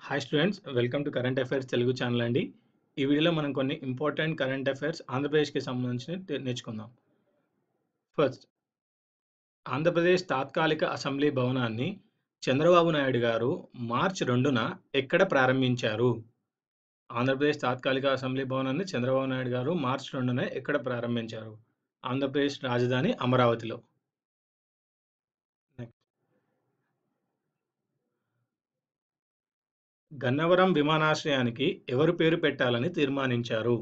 Hi students, welcome to current affairs Telugu channel అండి. ఈ వీడియోలో మనం కొన్ని ఇంపార్టెంట్ కరెంట్ అఫైర్స్ ఆంధ్రప్రదేశ్కి సంబంధించి నేర్చుకుందాం. ఫస్ట్, ఆంధ్రప్రదేశ్ తాత్కాలిక అసెంబ్లీ భవనాన్ని చంద్రబాబు నాయుడు గారు మార్చి 2న ఎక్కడ ప్రారంభించారు? ఆంధ్రప్రదేశ్ తాత్కాలిక అసెంబ్లీ భవనాన్ని చంద్రబాబు నాయుడు గారు మార్చి 2న ఎక్కడ ప్రారంభించారు? ఆంధ్రప్రదేశ్ రాజధాని అమరావతిలో. నెక్స్ట్, గన్నవరం విమానాశ్రయానికి ఎవరు పేరు పెట్టాలని తీర్మానించారు?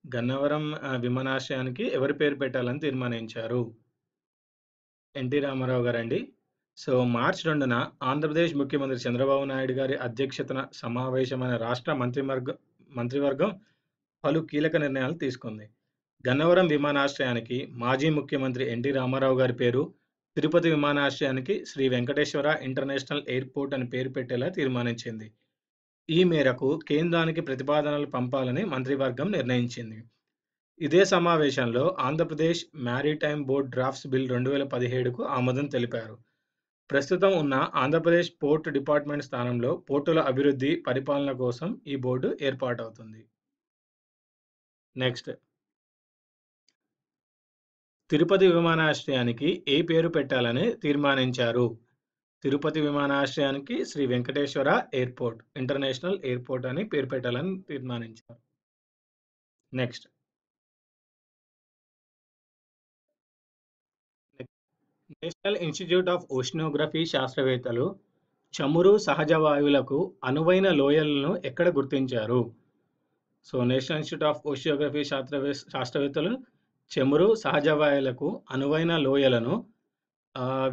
గన్నవరం విమానాశ్రయానికి ఎవరి పేరు పెట్టాలని తీర్మానించారు? ఎన్టీ రామారావు గారండి. సో మార్చి 2న ఆంధ్రప్రదేశ్ ముఖ్యమంత్రి చంద్రబాబు నాయుడు గారి అధ్యక్షతన సమావేశమైన రాష్ట్ర మంత్రివర్గం పలు కీలక నిర్ణయాలు తీసుకుంది. గన్నవరం విమానాశ్రయానికి మాజీ ముఖ్యమంత్రి ఎన్టీ రామారావు గారి పేరు, తిరుపతి విమానాశ్రయానికి శ్రీ వెంకటేశ్వర ఇంటర్నేషనల్ ఎయిర్పోర్ట్ అని పేరు పెట్టేలా తీర్మానించింది. ఈ మేరకు కేంద్రానికి ప్రతిపాదనలు పంపాలని మంత్రివర్గం నిర్ణయించింది. ఇదే సమావేశంలో Andhra Pradesh maritime board drafts bill 2017కు ఆమోదం తెలిపారు. ప్రస్తుతం ఉన్న ఆంధ్రప్రదేశ్ పోర్ట్ డిపార్ట్మెంట్ స్థానంలో పోర్టుల అభివృద్ధి, పరిపాలన కోసం ఈ బోర్డు ఏర్పాటవుతుంది. నెక్స్ట్, తిరుపతి విమానాశ్రయానికి ఏ పేరు పెట్టాలని తీర్మానించారు? తిరుపతి విమానాశ్రయానికి Sri Venkateswara airport, international airport అని పేరు పెట్టాలని తీర్మానించారు. Next, national institute of oceanography శాస్త్రవేత్తలు చమురు, సహజ వాయువులకు అనువైన లోయలను ఎక్కడ గుర్తించారు? So national institute of oceanography శాస్త్రవేత్తలు చమురు, సహజ వాయువులకు అనువైన లోయలను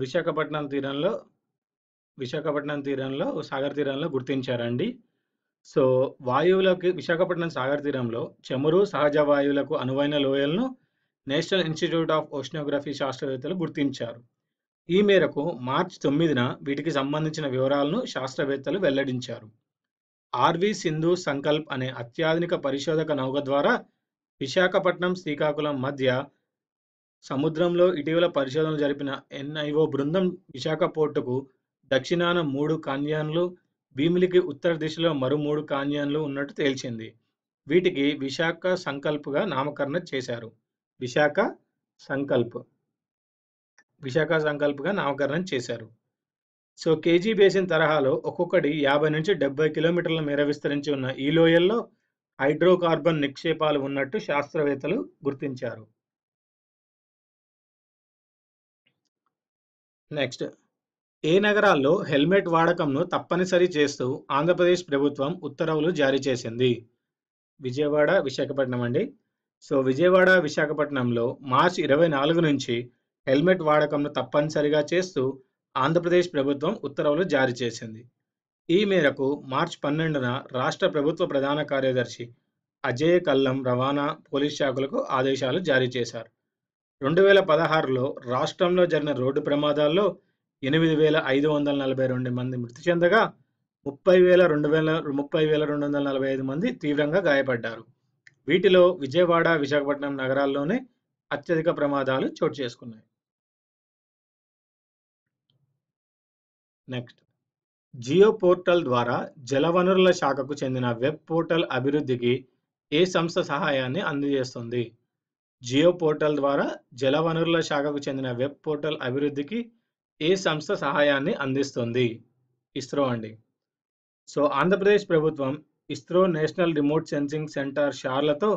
విశాఖపట్నం తీరంలో సాగర్ తీరంలో గుర్తించారండి. సో విశాఖపట్నం సాగర్ తీరంలో చమురు, సహజ వాయువులకు అనువైన లోయలను నేషనల్ ఇన్స్టిట్యూట్ ఆఫ్ ఓషనోగ్రఫీ శాస్త్రవేత్తలు గుర్తించారు. ఈ మేరకు మార్చి 9న వీటికి సంబంధించిన వివరాలను శాస్త్రవేత్తలు వెల్లడించారు. ఆర్వి సింధు సంకల్ప్ అనే అత్యాధునిక పరిశోధక నౌక ద్వారా విశాఖపట్నం, శ్రీకాకుళం మధ్య సముద్రంలో ఇటీవల పరిశోధనలు జరిపిన ఎన్ఐఓ బృందం విశాఖ పోర్టుకు దక్షిణాన 3 కాన్యాన్లు, భీమిలికి ఉత్తర దిశలో మరో 3 కాన్యాన్లు ఉన్నట్టు తేల్చింది. వీటికి విశాఖ సంకల్ప్గా నామకరణం చేశారు. విశాఖ సంకల్ప్గా నామకరణం చేశారు. సో కేజీ బేసిన్ తరహాలో ఒక్కొక్కటి 50 నుంచి 70 కిలోమీటర్ల మేర విస్తరించి ఉన్న ఈ లోయల్లో హైడ్రోకార్బన్ నిక్షేపాలు ఉన్నట్టు శాస్త్రవేత్తలు గుర్తించారు. నెక్స్ట్, ఏ నగరాల్లో హెల్మెట్ వాడకంను తప్పనిసరి చేస్తూ ఆంధ్రప్రదేశ్ ప్రభుత్వం ఉత్తర్వులు జారీ చేసింది? విజయవాడ, విశాఖపట్నం అండి. సో విజయవాడ, విశాఖపట్నంలో మార్చి 24 నుంచి హెల్మెట్ వాడకంను తప్పనిసరిగా చేస్తూ ఆంధ్రప్రదేశ్ ప్రభుత్వం ఉత్తర్వులు జారీ చేసింది. ఈ మేరకు మార్చి 12న రాష్ట్ర ప్రభుత్వ ప్రధాన కార్యదర్శి అజయ్ కల్లం రవాణా, పోలీస్ శాఖలకు ఆదేశాలు జారీ చేశారు. 2016లో రాష్ట్రంలో జరిగిన రోడ్డు ప్రమాదాల్లో 8,542 మంది మృతి చెందగా 30,245 మంది తీవ్రంగా గాయపడ్డారు. వీటిలో విజయవాడ, విశాఖపట్నం నగరాల్లోనే అత్యధిక ప్రమాదాలు చోటు చేసుకున్నాయి. నెక్స్ట్, జియో పోర్టల్ ద్వారా జలవనరుల శాఖకు చెందిన వెబ్ పోర్టల్ అభివృద్ధికి ఏ సంస్థ సహాయాన్ని అందజేస్తుంది? జియో పోర్టల్ ద్వారా జలవనరుల శాఖకు చెందిన వెబ్ పోర్టల్ అభివృద్ధికి ఏ సంస్థ సహాయాన్ని అందిస్తుంది? ఇస్రో అండి. సో ఆంధ్రప్రదేశ్ ప్రభుత్వం ISRO national remote sensing centre షార్లతో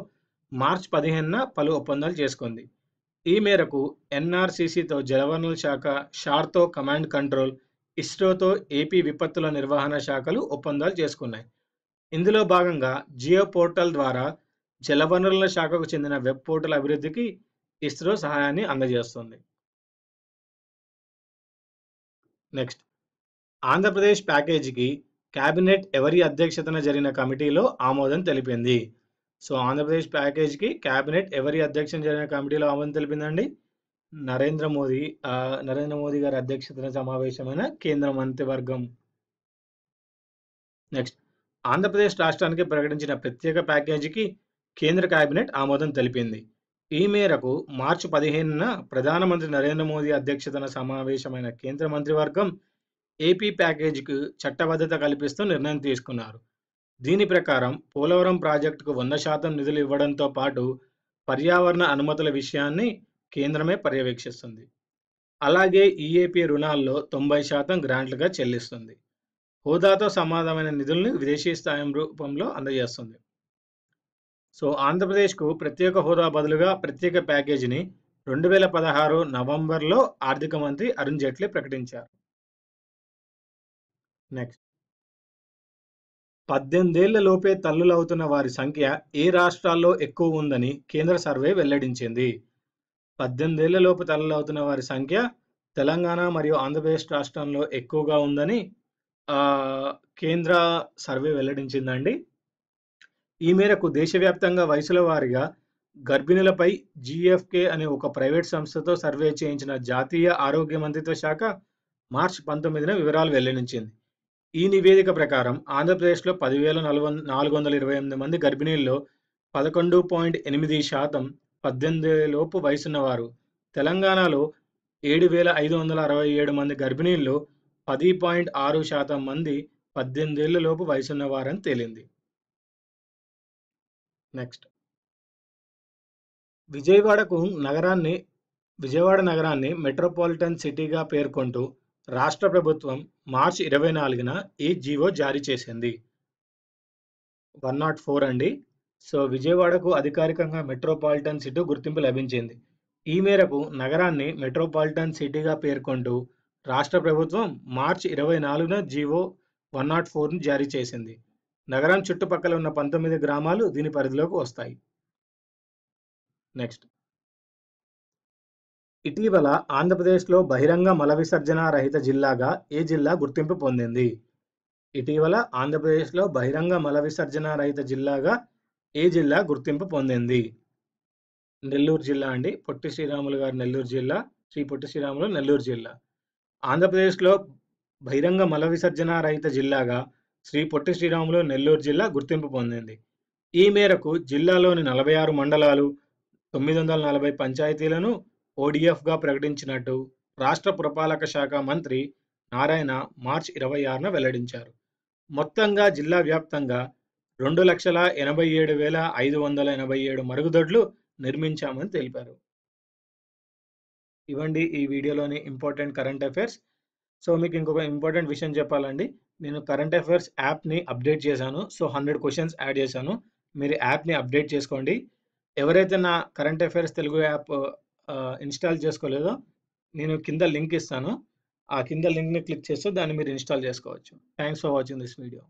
మార్చి 15న పలు ఒప్పందాలు చేసుకుంది. ఈ మేరకు ఎన్ఆర్సీసీతో జలవనరుల శాఖ, షార్తో కమాండ్ కంట్రోల్, ఇస్రోతో ఏపీ విపత్తుల నిర్వహణ శాఖలు ఒప్పందాలు చేసుకున్నాయి. ఇందులో భాగంగా జియో పోర్టల్ ద్వారా జలవనరుల శాఖకు చెందిన వెబ్ పోర్టల్ అభివృద్ధికి ఇస్రో సహాయాన్ని అందజేస్తుంది. నెక్స్ట్, ఆంధ్రప్రదేశ్ ప్యాకేజీకి కేబినెట్ ఎవరి అధ్యక్షతన జరిగిన కమిటీలో ఆమోదం తెలిపింది? సో ఆంధ్రప్రదేశ్ ప్యాకేజీకి కేబినెట్ ఎవరి అధ్యక్షతన జరిగిన కమిటీలో ఆమోదం తెలిపిందండి? నరేంద్ర మోదీ గారి అధ్యక్షతన సమావేశమైన కేంద్ర మంత్రివర్గం. నెక్స్ట్, ఆంధ్రప్రదేశ్ రాష్ట్రానికి ప్రకటించిన ప్రత్యేక ప్యాకేజీకి కేంద్ర కేబినెట్ ఆమోదం తెలిపింది. ఈ మేరకు మార్చి 15న ప్రధానమంత్రి నరేంద్ర మోదీ అధ్యక్షతన సమావేశమైన కేంద్ర మంత్రివర్గం ఏపీ ప్యాకేజీకి చట్టబద్ధత కల్పిస్తూ నిర్ణయం తీసుకున్నారు. దీని ప్రకారం పోలవరం ప్రాజెక్టుకు 100% నిధులు ఇవ్వడంతో పాటు పర్యావరణ అనుమతుల విషయాన్ని కేంద్రమే పర్యవేక్షిస్తుంది. అలాగే ఈఏపీ రుణాల్లో 90% గ్రాంట్లుగా చెల్లిస్తుంది. హోదాతో సమానమైన నిధులను విదేశీ సాయం రూపంలో అందజేస్తుంది. సో, ఆంధ్రప్రదేశ్‌కు ప్రత్యేక హోదా బదులుగా ప్రత్యేక ప్యాకేజీని 2016 నవంబర్‌లో ఆర్థిక మంత్రి అరుణ్ జైట్లీ ప్రకటించారు. నెక్స్ట్ 18 ఏళ్ల లోపే తల్లులవుతున్న వారి సంఖ్య ఏ రాష్ట్రాల్లో ఎక్కువ ఉందని కేంద్ర సర్వే వెల్లడించింది. 18 ఏళ్ల లోపు తల్లులవుతున్న వారి సంఖ్య తెలంగాణ మరియు ఆంధ్రప్రదేశ్ రాష్ట్రంలో ఎక్కువగా ఉందని ఆహ్, కేంద్ర సర్వే వెల్లడించిందండి. ఈ మేరకు దేశవ్యాప్తంగా వయసుల వారీగా గర్భిణులపై జీఎఫ్కే అనే ఒక ప్రైవేట్ సంస్థతో సర్వే చేయించిన జాతీయ ఆరోగ్య మంత్రిత్వ శాఖ మార్చి 19న వివరాలు వెల్లడించింది. ఈ నివేదిక ప్రకారం ఆంధ్రప్రదేశ్‌లో 10,428 మంది గర్భిణీల్లో 11.8% 18 లోపు వయసున్నవారు. తెలంగాణలో 7,567 మంది గర్భిణీల్లో 10.6% మంది 18 ఏళ్ల లోపు వయసున్నవారని తేలింది. నెక్స్ట్ విజయవాడకు నగరాన్ని విజయవాడ నగరాన్ని మెట్రోపాలిటన్ సిటీగా పేర్కొంటూ రాష్ట్ర ప్రభుత్వం మార్చి 24న ఈ జీవో జారీ చేసింది. 104 అండి. సో, విజయవాడకు అధికారికంగా మెట్రోపాలిటన్ సిటీ గుర్తింపు లభించింది. ఈ మేరకు నగరాన్ని మెట్రోపాలిటన్ సిటీగా పేర్కొంటూ రాష్ట్ర ప్రభుత్వం మార్చి 24న జీవో 104ని జారీ చేసింది. నగరం చుట్టుపక్కల ఉన్న 19 గ్రామాలు దీని పరిధిలోకి వస్తాయి. నెక్స్ట్ ఇటీవల ఆంధ్రప్రదేశ్‌లో బహిరంగ మల విసర్జన రహిత జిల్లాగా ఏ జిల్లా గుర్తింపు పొందింది? ఇటీవల ఆంధ్రప్రదేశ్‌లో బహిరంగ మల విసర్జన రహిత జిల్లాగా ఏ జిల్లా గుర్తింపు పొందింది? నెల్లూరు జిల్లా అండి. పొట్టి శ్రీరాములు గారి నెల్లూరు జిల్లా. శ్రీ పొట్టి శ్రీరాములు నెల్లూరు జిల్లా. ఆంధ్రప్రదేశ్‌లో బహిరంగ మల విసర్జన రహిత జిల్లాగా శ్రీ పొట్టి శ్రీరాములు నెల్లూరు జిల్లా గుర్తింపు పొందింది. ఈ మేరకు జిల్లాలోని 46 మండలాలు, 940 పంచాయతీలను ఓడీఎఫ్‌గా ప్రకటించినట్టు రాష్ట్ర పురపాలక శాఖ మంత్రి నారాయణ మార్చి 26న వెల్లడించారు. మొత్తంగా జిల్లా వ్యాప్తంగా 2,87,587 మరుగుదొడ్లు నిర్మించామని తెలిపారు. ఇవండి ఈ వీడియోలోని ఇంపార్టెంట్ కరెంట్ అఫైర్స్. సో, మీకు ఇంకొక ఇంపార్టెంట్ విషయం చెప్పాలండి. నేను కరెంట్ అఫైర్స్ యాప్‌ని అప్డేట్ చేశాను. సో, 100 క్వెషన్స్ యాడ్ చేశాను. మీరు యాప్‌ని అప్డేట్ చేసుకోండి. ఎవరైతే నా current affairs Telugu app install చేసుకోలేదో నేను కింద లింక్ ఇస్తాను. ఆ కింద లింక్‌ని క్లిక్ చేస్తే దాన్ని మీరు ఇన్‌స్టాల్ చేసుకోవచ్చు. Thanks for watching this video.